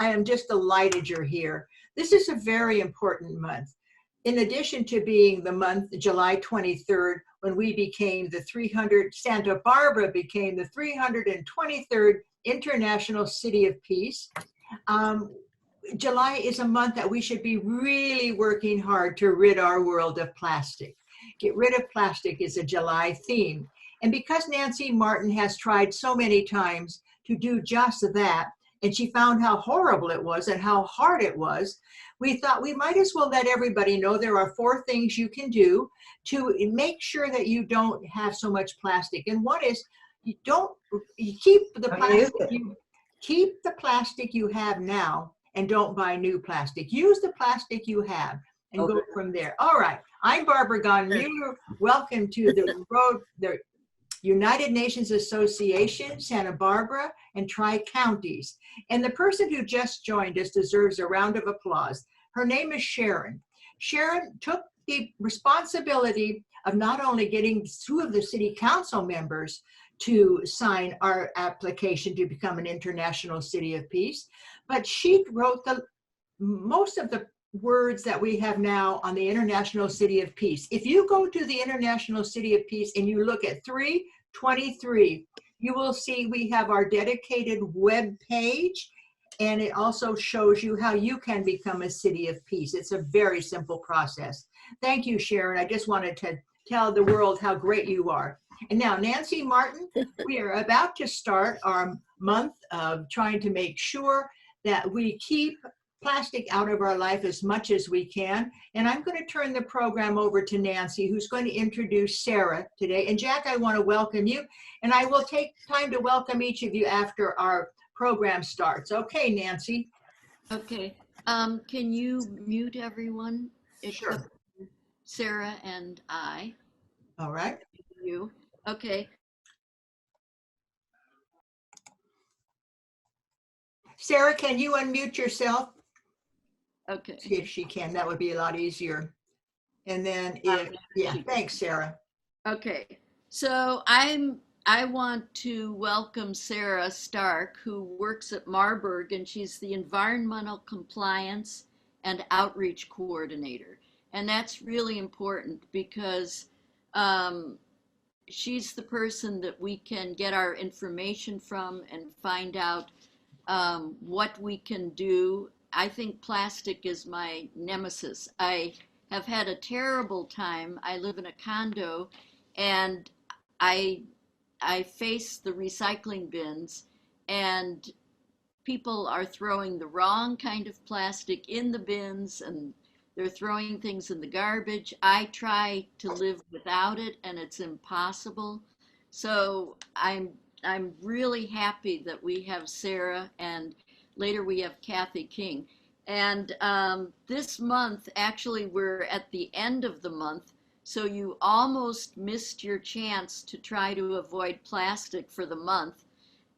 I am just delighted you're here. This is a very important month. In addition to being the month, July 23rd, when we became Santa Barbara became the 323rd International City of Peace. July is a month that we should be really working hard to rid our world of plastic. Get rid of plastic is a July theme. And because Nancy Martin has tried so many times to do just that, and she found how horrible it was and how hard it was, we thought we might as well let everybody know there are 4 things you can do to make sure that you don't have so much plastic. And one is you keep the plastic you have now and don't buy new plastic. Use the plastic you have and go from there. All right, I'm Barbara Gunn-Mueller. Welcome to the United Nations Association, Santa Barbara, and Tri-Counties. And the person who just joined us deserves a round of applause. Her name is Sharon. Sharon took the responsibility of not only getting 2 of the city council members to sign our application to become an international city of peace, but she wrote most of the words that we have now on the International City of Peace. If you go to the International City of Peace and you look at 323, you will see we have our dedicated web page, and it also shows you how you can become a city of peace. It's a very simple process. Thank you, Sharon. I just wanted to tell the world how great you are. And now, Nancy Martin, we are about to start our month of trying to make sure that we keep plastic out of our life as much as we can. And I'm going to turn the program over to Nancy, who's going to introduce Sarah today. And Jack, I want to welcome you. And I will take time to welcome each of you after our program starts. Okay, Nancy. Okay. Can you mute everyone? Sure. Sarah and I. All right. You. Okay. Sarah, can you unmute yourself? Okay. See if she can. That would be a lot easier. And then, thanks, Sarah. Okay. So I want to welcome Sarah Stark, who works at Marborg, and she's the Environmental Compliance and Outreach Coordinator. And that's really important because she's the person that we can get our information from and find out what we can do. I think plastic is my nemesis. I have had a terrible time. I live in a condo, and I face the recycling bins, and people are throwing the wrong kind of plastic in the bins, and they're throwing things in the garbage. I try to live without it, and it's impossible. So I'm really happy that we have Sarah, and later we have Kathi King. And this month, actually, we're at the end of the month, so you almost missed your chance to try to avoid plastic for the month.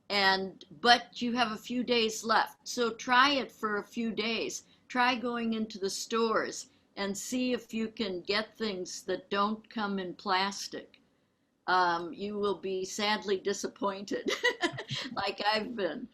But you have a few days left, so try it for a few days. Try going into the stores and see if you can get things that don't come in plastic. You will be sadly disappointed, like I've been.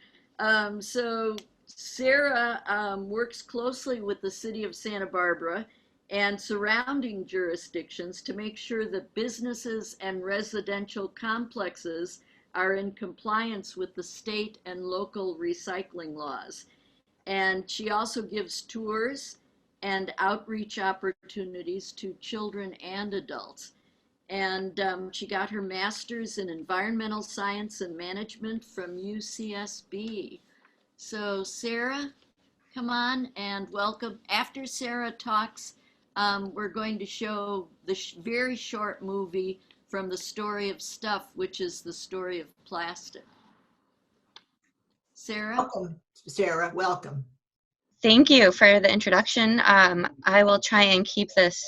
So Sarah works closely with the city of Santa Barbara and surrounding jurisdictions to make sure that businesses and residential complexes are in compliance with the state and local recycling laws. And she also gives tours and outreach opportunities to children and adults. And she got her master's in environmental science and management from UCSB. So Sarah, come on and welcome. After Sarah talks, we're going to show the very short movie from The Story of Stuff, which is the story of plastic. Sarah? Welcome, Sarah. Welcome. Thank you for the introduction. I will try and keep this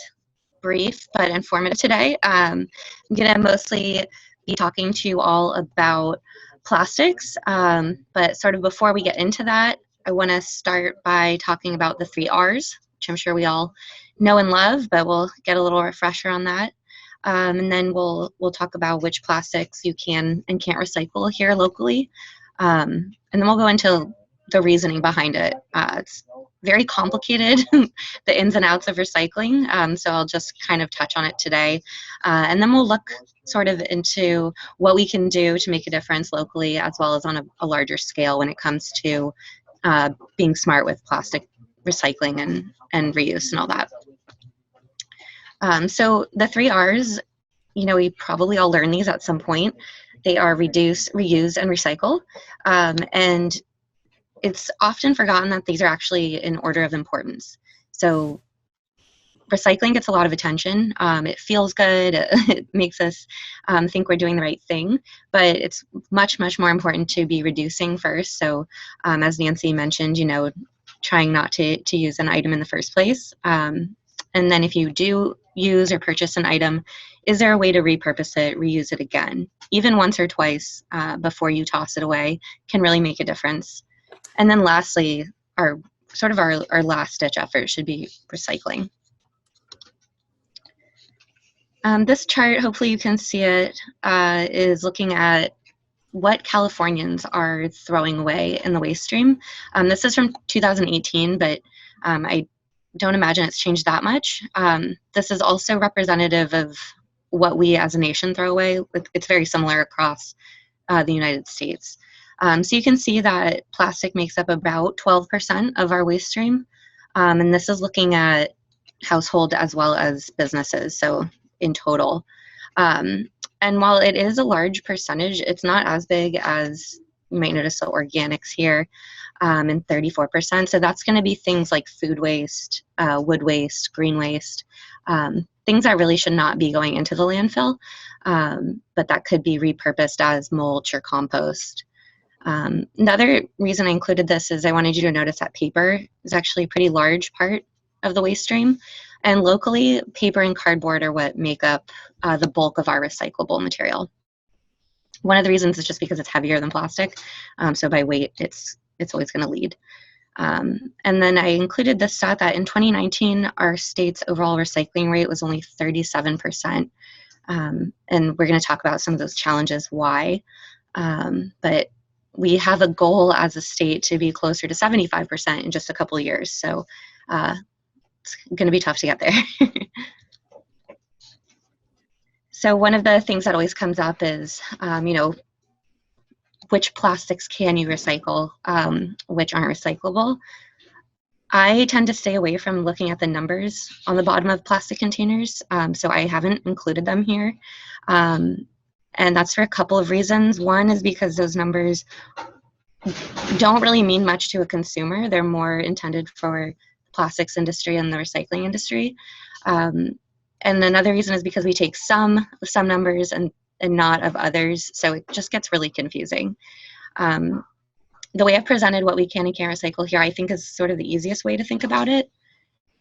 brief but informative today. I'm going to mostly be talking to you all about plastics, but sort of before we get into that, I want to start by talking about the 3 R's, which I'm sure we all know and love, but we'll get a little refresher on that. And then we'll talk about which plastics you can and can't recycle here locally. And then we'll go into the reasoning behind it. It's very complicated, the ins and outs of recycling, so I'll just kind of touch on it today. And then we'll look sort of into what we can do to make a difference locally as well as on a larger scale when it comes to being smart with plastic recycling and reuse and all that. So the 3 R's, you know, we probably all learned these at some point. They are reduce, reuse, and recycle. And it's often forgotten that these are actually in order of importance. So recycling gets a lot of attention. It feels good. It makes us think we're doing the right thing, but it's much, much more important to be reducing first. So as Nancy mentioned, you know, trying not to use an item in the first place. And then if you do use or purchase an item, is there a way to repurpose it, reuse it again? Even once or twice before you toss it away can really make a difference. And then lastly, our last ditch effort should be recycling. This chart, hopefully you can see it, is looking at what Californians are throwing away in the waste stream. This is from 2018, but I don't imagine it's changed that much. This is also representative of what we as a nation throw away. It's very similar across the United States. So you can see that plastic makes up about 12% of our waste stream. And this is looking at household as well as businesses, so in total. And while it is a large percentage, it's not as big as you might notice the organics here, and 34%. So that's going to be things like food waste, wood waste, green waste, things that really should not be going into the landfill, but that could be repurposed as mulch or compost. Another reason I included this is I wanted you to notice that paper is actually a pretty large part of the waste stream. And locally, paper and cardboard are what make up the bulk of our recyclable material. One of the reasons is just because it's heavier than plastic. So by weight, it's always going to lead. And then I included this stat that in 2019, our state's overall recycling rate was only 37%. And we're going to talk about some of those challenges, why. But we have a goal as a state to be closer to 75% in just a couple of years. So it's going to be tough to get there. So one of the things that always comes up is, you know, which plastics can you recycle, which aren't recyclable. I tend to stay away from looking at the numbers on the bottom of plastic containers, so I haven't included them here. And that's for a couple of reasons. One is because those numbers don't really mean much to a consumer. They're more intended for the plastics industry and the recycling industry. And another reason is because we take some numbers and not of others, so it just gets really confusing. The way I've presented what we can and can't recycle here, I think is sort of the easiest way to think about it.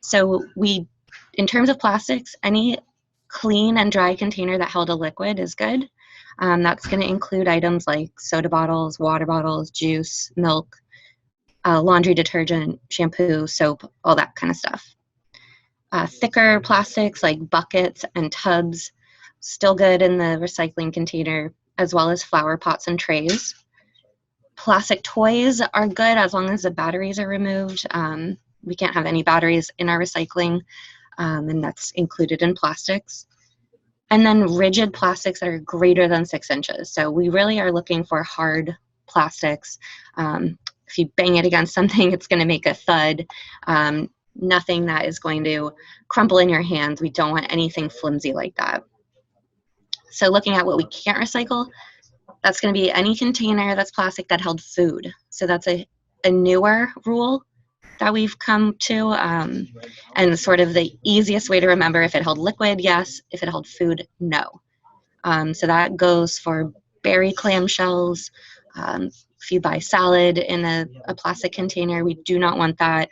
So in terms of plastics, any clean and dry container that held a liquid is good. That's going to include items like soda bottles, water bottles, juice, milk, laundry detergent, shampoo, soap, all that kind of stuff. Thicker plastics like buckets and tubs, still good in the recycling container, as well as flower pots and trays. Plastic toys are good as long as the batteries are removed. We can't have any batteries in our recycling, and that's included in plastics. And then rigid plastics that are greater than 6 inches. So we really are looking for hard plastics. If you bang it against something, it's going to make a thud. Nothing that is going to crumple in your hands. We don't want anything flimsy like that. So looking at what we can't recycle, that's going to be any container that's plastic that held food. So that's a newer rule that we've come to, and sort of the easiest way to remember: if it held liquid, yes; if it held food, no. So that goes for berry clamshells. If you buy salad in a plastic container, we do not want that.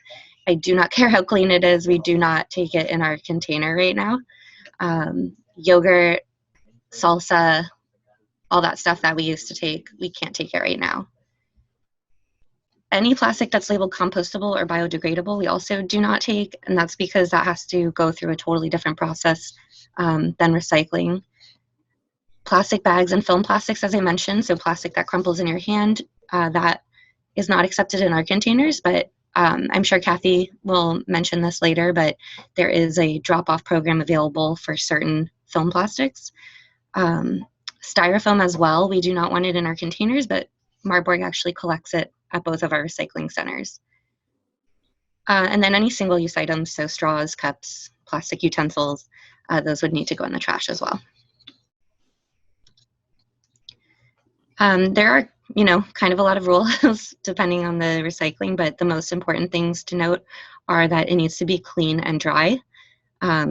I do not care how clean it is. We do not take it in our container right now. Yogurt, salsa, all that stuff that we used to take, we can't take it right now. Any plastic that's labeled compostable or biodegradable, we also do not take, and that's because that has to go through a totally different process than recycling. Plastic bags and film plastics, as I mentioned, so plastic that crumples in your hand, that is not accepted in our containers, but I'm sure Kathy will mention this later, but there is a drop-off program available for certain film plastics. Styrofoam as well, we do not want it in our containers, but Marborg actually collects it at both of our recycling centers. And then any single-use items, so straws, cups, plastic utensils, those would need to go in the trash as well. There are, kind of a lot of rules depending on the recycling, but the most important things to note are that it needs to be clean and dry.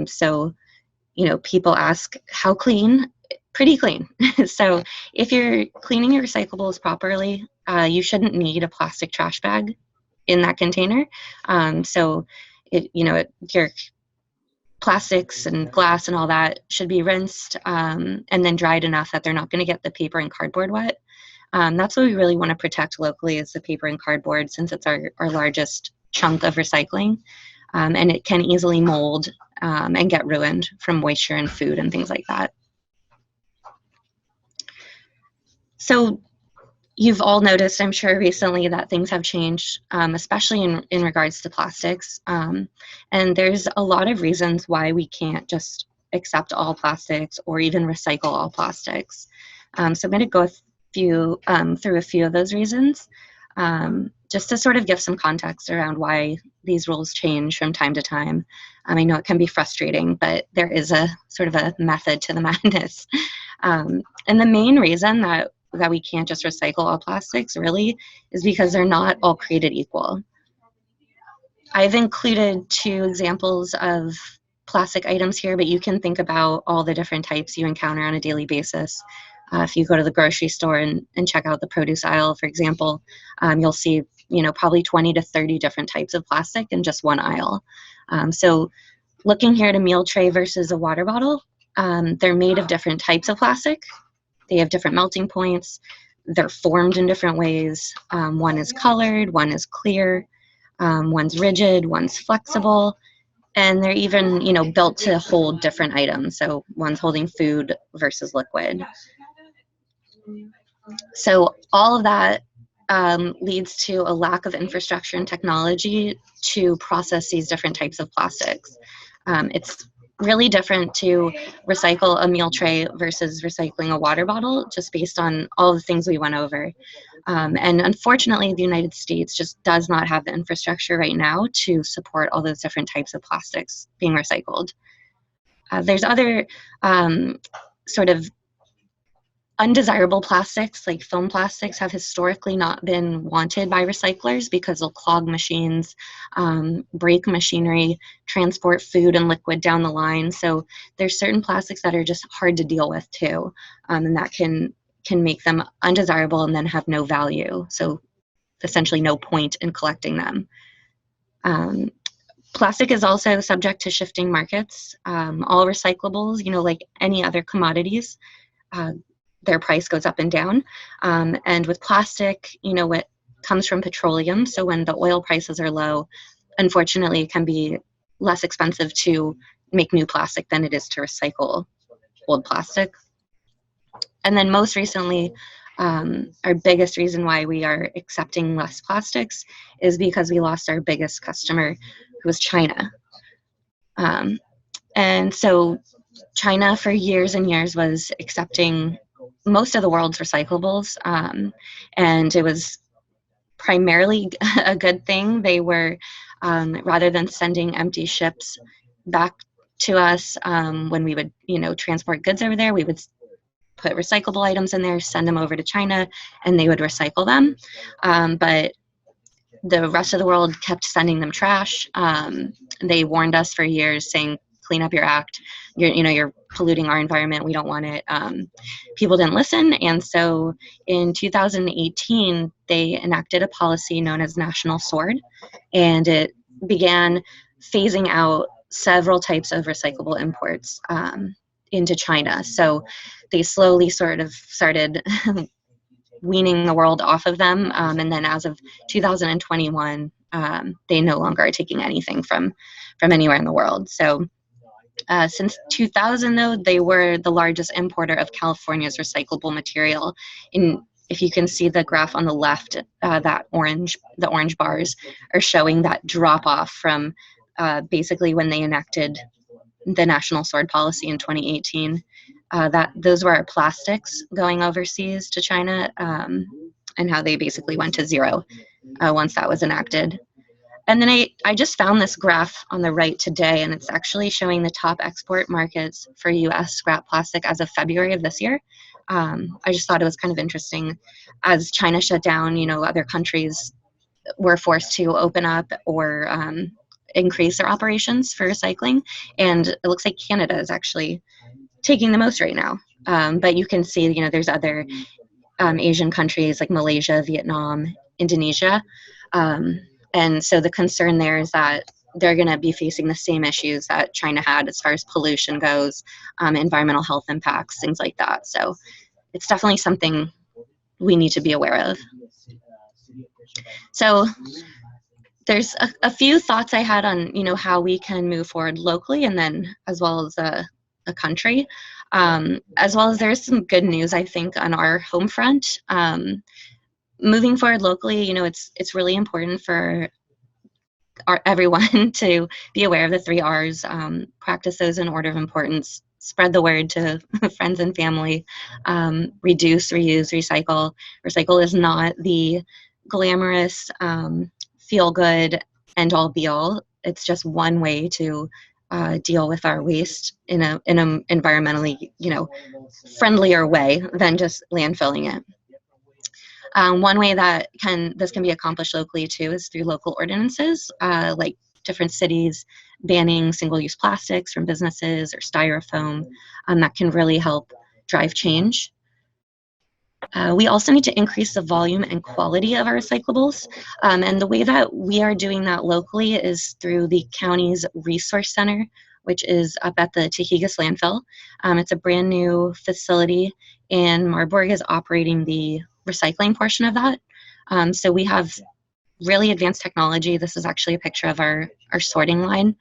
So, people ask, how clean? Pretty clean. So if you're cleaning your recyclables properly, you shouldn't need a plastic trash bag in that container. So, your plastics and glass and all that should be rinsed and then dried enough that they're not going to get the paper and cardboard wet. That's what we really want to protect locally, is the paper and cardboard, since it's our largest chunk of recycling. And it can easily mold and get ruined from moisture and food and things like that. So you've all noticed, I'm sure, recently that things have changed, especially in regards to plastics. And there's a lot of reasons why we can't just accept all plastics or even recycle all plastics. So I'm going to go through a few of those reasons, just to sort of give some context around why these rules change from time to time. I know it can be frustrating, but there is a sort of a method to the madness. And the main reason that we can't just recycle all plastics really is because they're not all created equal. I've included 2 examples of plastic items here, but you can think about all the different types you encounter on a daily basis. If you go to the grocery store and check out the produce aisle, for example, you'll see, probably 20 to 30 different types of plastic in just one aisle. So looking here at a meal tray versus a water bottle, they're made of different types of plastic. They have different melting points. They're formed in different ways. One is colored, one is clear, one's rigid, one's flexible, and they're even, built to hold different items. So one's holding food versus liquid. So all of that leads to a lack of infrastructure and technology to process these different types of plastics. It's really different to recycle a meal tray versus recycling a water bottle, just based on all the things we went over. And unfortunately, the United States just does not have the infrastructure right now to support all those different types of plastics being recycled. There's other sort of undesirable plastics, like film plastics, have historically not been wanted by recyclers because they'll clog machines, break machinery, transport food and liquid down the line. So there's certain plastics that are just hard to deal with too, and that can make them undesirable and then have no value. So essentially no point in collecting them. Plastic is also subject to shifting markets. All recyclables, like any other commodities, their price goes up and down. And with plastic, it comes from petroleum. So when the oil prices are low, unfortunately, it can be less expensive to make new plastic than it is to recycle old plastic. And then most recently, our biggest reason why we are accepting less plastics is because we lost our biggest customer, who was China. And so China for years and years was accepting most of the world's recyclables, and it was primarily a good thing. They were, rather than sending empty ships back to us when we would, transport goods over there, we would put recyclable items in there, send them over to China, and they would recycle them. But the rest of the world kept sending them trash. They warned us for years, saying, clean up your act. You're polluting our environment. We don't want it. People didn't listen. And so in 2018, they enacted a policy known as National Sword, and it began phasing out several types of recyclable imports into China. So they slowly sort of started weaning the world off of them. And then as of 2021, they no longer are taking anything from anywhere in the world. So since 2000, though, they were the largest importer of California's recyclable material. In if you can see the graph on the left, the orange bars are showing that drop off from basically when they enacted the national sword policy in 2018. That those were our plastics going overseas to China, and how they basically went to zero once that was enacted. And then I just found this graph on the right today, and it's actually showing the top export markets for U.S. scrap plastic as of February of this year. I just thought it was kind of interesting. As China shut down, other countries were forced to open up or increase their operations for recycling. And it looks like Canada is actually taking the most right now. But you can see, there's other Asian countries like Malaysia, Vietnam, Indonesia. And so the concern there is that they're going to be facing the same issues that China had as far as pollution goes, environmental health impacts, things like that. So it's definitely something we need to be aware of. So there's a few thoughts I had on, how we can move forward locally, and then as well as a country, as well as there's some good news, I think, on our home front. Moving forward locally, it's really important for everyone to be aware of the 3 R's, practice those in order of importance, spread the word to friends and family, reduce, reuse, recycle. Recycle is not the glamorous, feel-good, end-all be-all. It's just one way to deal with our waste in an environmentally, friendlier way than just landfilling it. One way that this can be accomplished locally too is through local ordinances, like different cities banning single-use plastics from businesses or styrofoam. That can really help drive change. We also need to increase the volume and quality of our recyclables. And the way that we are doing that locally is through the county's resource center, which is up at the Tahigas landfill. It's a brand new facility, and Marborg is operating the recycling portion of that. So we have really advanced technology. This is actually a picture of our sorting line.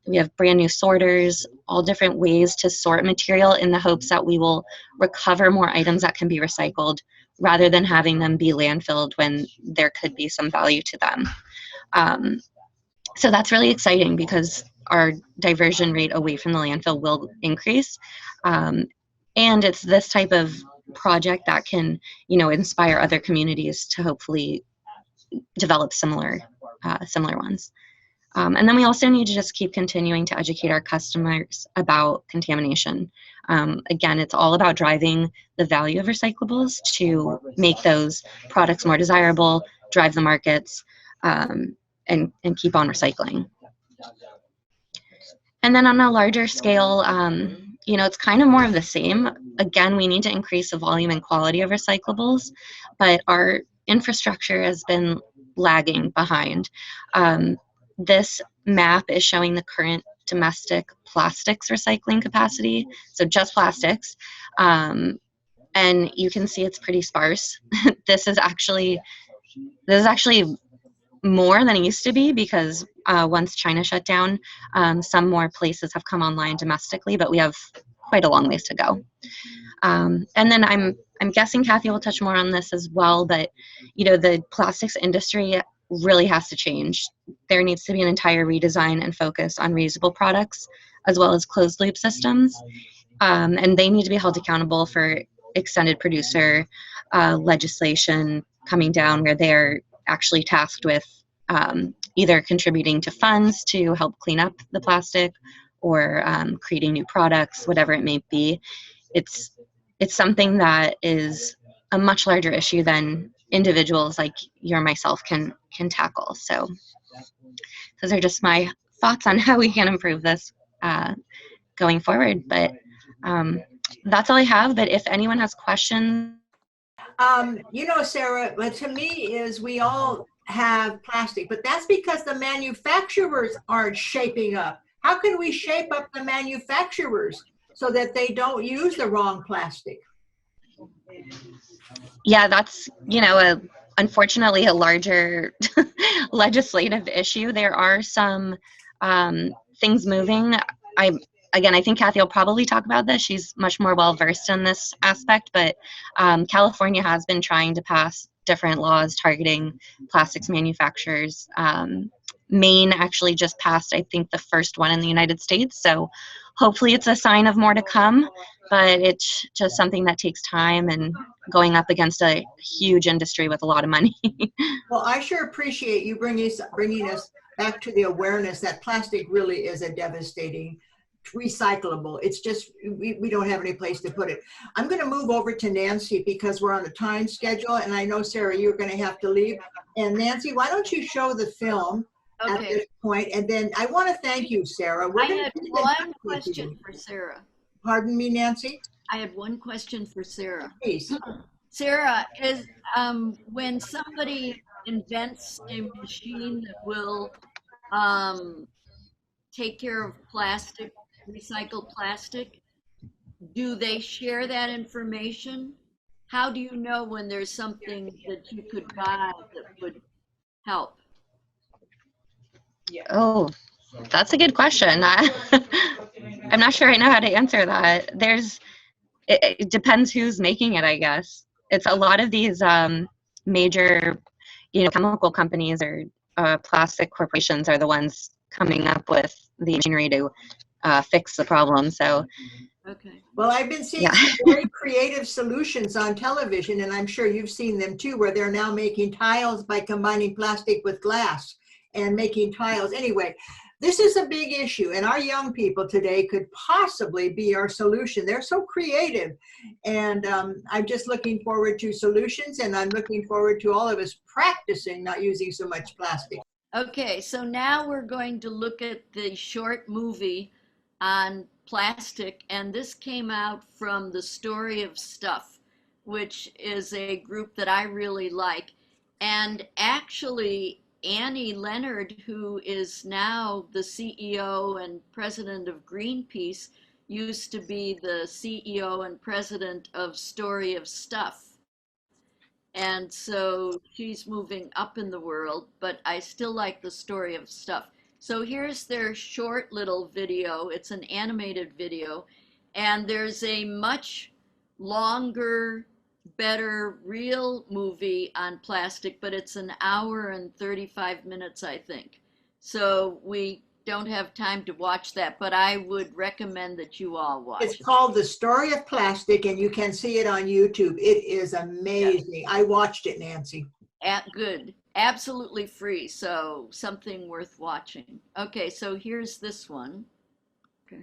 We have brand new sorters, all different ways to sort material in the hopes that we will recover more items that can be recycled rather than having them be landfilled when there could be some value to them. So that's really exciting because our diversion rate away from the landfill will increase. And it's this type of project that can, inspire other communities to hopefully develop similar ones. And then we also need to just keep continuing to educate our customers about contamination. Again, it's all about driving the value of recyclables to make those products more desirable, drive the markets, and keep on recycling. And then on a larger scale, it's kind of more of the same. Again, we need to increase the volume and quality of recyclables, but our infrastructure has been lagging behind. This map is showing the current domestic plastics recycling capacity, so just plastics, and you can see it's pretty sparse. This is actually more than it used to be because once China shut down, some more places have come online domestically, but we have quite a long ways to go. And then I'm guessing Kathi will touch more on this as well, but the plastics industry really has to change. There needs to be an entire redesign and focus on reusable products as well as closed loop systems, and they need to be held accountable for extended producer legislation coming down where they're actually tasked with either contributing to funds to help clean up the plastic or creating new products, whatever it may be. It's something that is a much larger issue than individuals like you or myself can tackle. So those are just my thoughts on how we can improve this going forward. But that's all I have. But if anyone has questions. Sarah, but to me is we all have plastic, but that's because the manufacturers aren't shaping up. How can we shape up the manufacturers so that they don't use the wrong plastic? Yeah, that's, unfortunately a larger legislative issue. There are some things moving. again, I think Kathi will probably talk about this. She's much more well-versed in this aspect, but California has been trying to pass different laws targeting plastics manufacturers. Maine actually just passed, I think, the first one in the United States. So hopefully it's a sign of more to come, but it's just something that takes time and going up against a huge industry with a lot of money. Well, I sure appreciate you bringing us back to the awareness that plastic really is a devastating recyclable. It's just, we don't have any place to put it. I'm going to move over to Nancy because we're on a time schedule, and I know, Sarah, you're going to have to leave. And Nancy, why don't you show the film at this point? And then I want to thank you, Sarah. I had one question for Sarah. Pardon me, Nancy? I had one question for Sarah. Please. Sarah, is when somebody invents a machine that will take care of plastic, recycled plastic, do they share that information? How do you know when there's something that you could buy that would help? Oh, that's a good question. I'm not sure I know how to answer that. It depends who's making it, I guess. It's a lot of these major, chemical companies or plastic corporations are the ones coming up with the machinery to fix the problem. So, okay. Well, I've been seeing some very creative solutions on television, and I'm sure you've seen them too, where they're now making tiles by combining plastic with glass and making tiles. Anyway, this is a big issue, and our young people today could possibly be our solution. They're so creative, and I'm just looking forward to solutions, and I'm looking forward to all of us practicing not using so much plastic. Okay, so now we're going to look at the short movie on plastic, and this came out from the Story of Stuff, which is a group that I really like. And actually, Annie Leonard, who is now the CEO and president of Greenpeace, used to be the CEO and president of Story of Stuff. And so she's moving up in the world, but I still like the Story of Stuff. So here's their short little video. It's an animated video, and there's a much longer, better real movie on plastic, but it's an hour and 35 minutes, I think. So we don't have time to watch that, but I would recommend that you all watch it. It's called The Story of Plastic, and you can see it on YouTube. It is amazing. I watched it, Nancy. Good. Absolutely free, so something worth watching. Okay, so here's this one. Okay.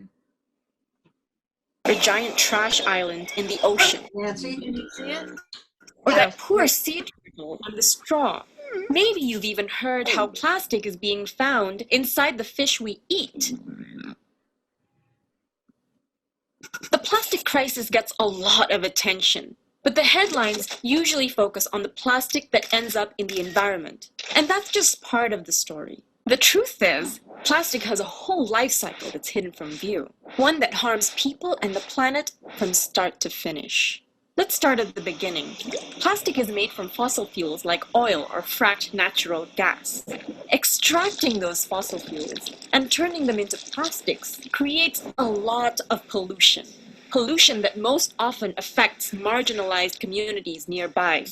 A giant trash island in the ocean. Nancy? Did you see it? Or that poor sea turtle on the straw. Maybe you've even heard how plastic is being found inside the fish we eat. The plastic crisis gets a lot of attention, but the headlines usually focus on the plastic that ends up in the environment. And that's just part of the story. The truth is, plastic has a whole life cycle that's hidden from view, one that harms people and the planet from start to finish. Let's start at the beginning. Plastic is made from fossil fuels like oil or fracked natural gas. Extracting those fossil fuels and turning them into plastics creates a lot of pollution. Pollution that most often affects marginalized communities nearby.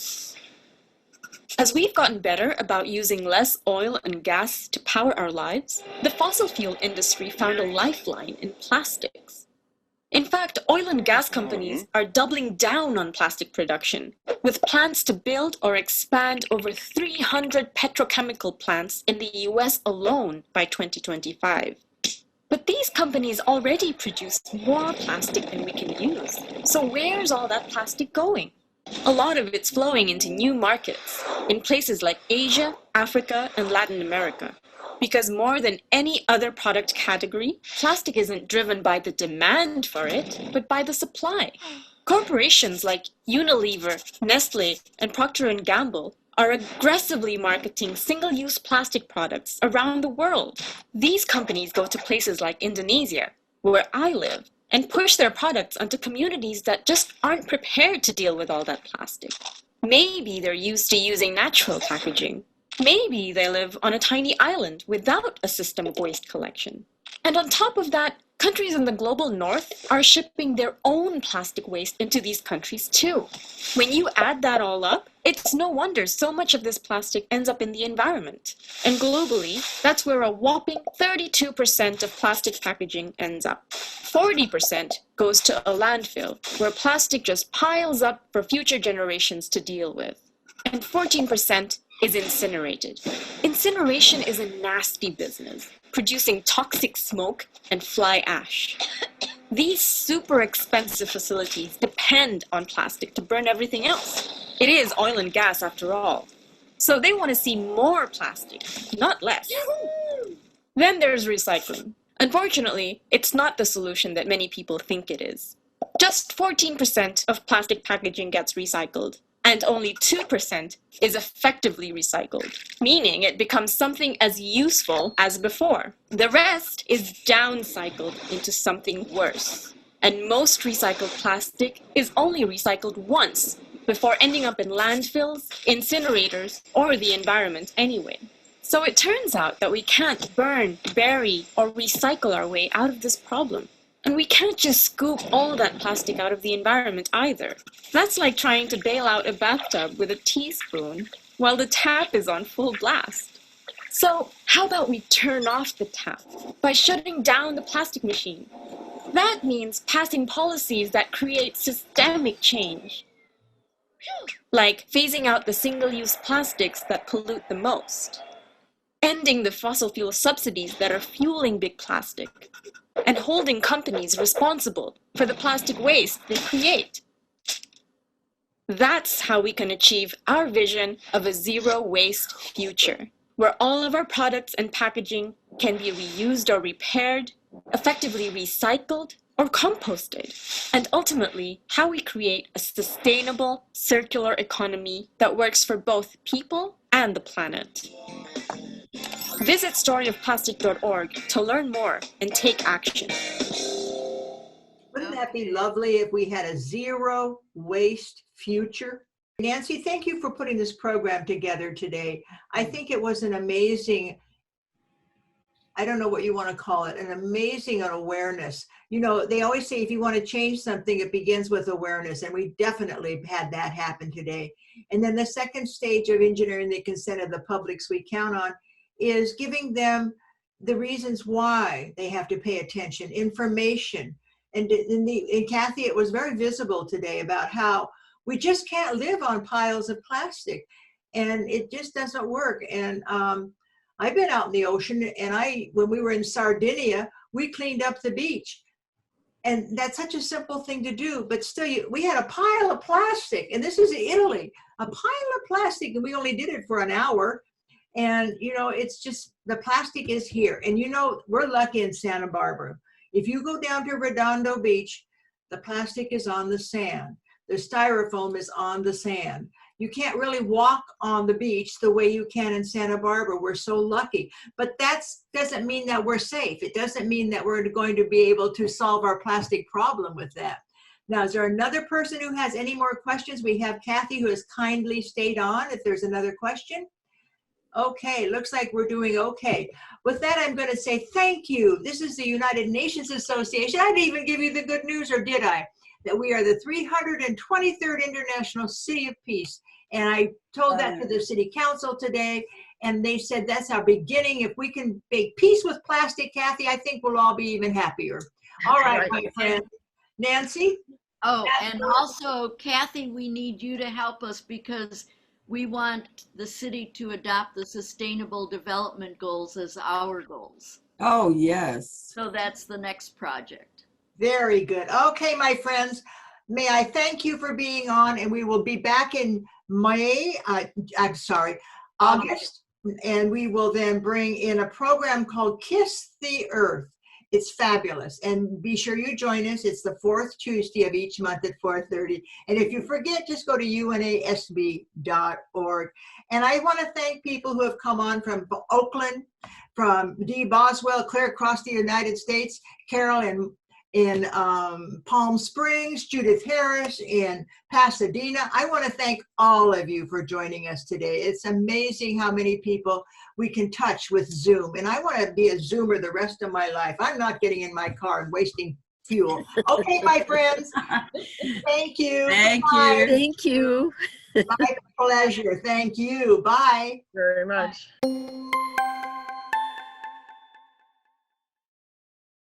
As we've gotten better about using less oil and gas to power our lives, the fossil fuel industry found a lifeline in plastics. In fact, oil and gas companies are doubling down on plastic production, with plans to build or expand over 300 petrochemical plants in the US alone by 2025. But these companies already produce more plastic than we can use. So where's all that plastic going? A lot of it's flowing into new markets in places like Asia, Africa, and Latin America. Because more than any other product category, plastic isn't driven by the demand for it, but by the supply. Corporations like Unilever, Nestle, and Procter & Gamble are aggressively marketing single-use plastic products around the world. These companies go to places like Indonesia, where I live, and push their products onto communities that just aren't prepared to deal with all that plastic. Maybe they're used to using natural packaging, Maybe they live on a tiny island without a system of waste collection. And on top of that, countries in the global north are shipping their own plastic waste into these countries too. When you add that all up, it's no wonder so much of this plastic ends up in the environment. And globally, that's where a whopping 32% of plastic packaging ends up. 40% goes to a landfill, where plastic just piles up for future generations to deal with. And 14% is incinerated. Incineration is a nasty business, producing toxic smoke and fly ash. These super expensive facilities depend on plastic to burn everything else. It is oil and gas after all. So they want to see more plastic, not less. Then there's recycling. Unfortunately, it's not the solution that many people think it is. Just 14% of plastic packaging gets recycled, and only 2% is effectively recycled, meaning it becomes something as useful as before. The rest is downcycled into something worse. And most recycled plastic is only recycled once before ending up in landfills, incinerators, or the environment anyway. So it turns out that we can't burn, bury, or recycle our way out of this problem. And we can't just scoop all that plastic out of the environment either. That's like trying to bail out a bathtub with a teaspoon while the tap is on full blast. So how about we turn off the tap by shutting down the plastic machine? That means passing policies that create systemic change, like phasing out the single-use plastics that pollute the most, ending the fossil fuel subsidies that are fueling big plastic, and holding companies responsible for the plastic waste they create. That's how we can achieve our vision of a zero-waste future, where all of our products and packaging can be reused or repaired, effectively recycled or composted, and ultimately how we create a sustainable, circular economy that works for both people and the planet. Visit storyofplastic.org to learn more and take action. Wouldn't that be lovely if we had a zero waste future? Nancy, thank you for putting this program together today. I think it was an amazing, I don't know what you want to call it, an amazing awareness. You know, they always say if you want to change something, it begins with awareness, and we definitely had that happen today. And then the second stage of engineering the consent of the publics we count on is giving them the reasons why they have to pay attention, information. And Kathi, it was very visible today about how we just can't live on piles of plastic, and it just doesn't work. And I've been out in the ocean, and when we were in Sardinia, we cleaned up the beach. And that's such a simple thing to do, but still, we had a pile of plastic, and this is Italy, a pile of plastic, and we only did it for an hour. And, you know, it's just, the plastic is here. And, you know, we're lucky in Santa Barbara. If you go down to Redondo Beach, the plastic is on the sand. The styrofoam is on the sand. You can't really walk on the beach the way you can in Santa Barbara. We're so lucky. But that doesn't mean that we're safe. It doesn't mean that we're going to be able to solve our plastic problem with that. Now, is there another person who has any more questions? We have Kathi, who has kindly stayed on. If there's another question. Okay, looks like we're doing okay. With that, I'm going to say thank you. This is the United Nations Association. I didn't even give you the good news, or did I? That we are the 323rd International City of Peace. And I told that to the City Council today, and they said that's our beginning. If we can make peace with plastic, Kathi, I think we'll all be even happier. All right, my friend. Nancy? Oh, and also, Kathi, we need you to help us because we want the city to adopt the Sustainable Development Goals as our goals. Oh, yes. So that's the next project. Very good. Okay, my friends, may I thank you for being on, and we will be back in August, and we will then bring in a program called Kiss the Earth. It's fabulous, and be sure you join us. It's the fourth Tuesday of each month at 4:30. And if you forget, just go to unasb.org. And I want to thank people who have come on from Oakland, from Dee Boswell, clear across the United States, Carol in Palm Springs, Judith Harris in Pasadena. I want to thank all of you for joining us today. It's amazing how many people we can touch with Zoom. And I want to be a Zoomer the rest of my life. I'm not getting in my car and wasting fuel. Okay, my friends. Thank you. Thank Bye. you Thank you. My pleasure. Thank you. Bye. very much.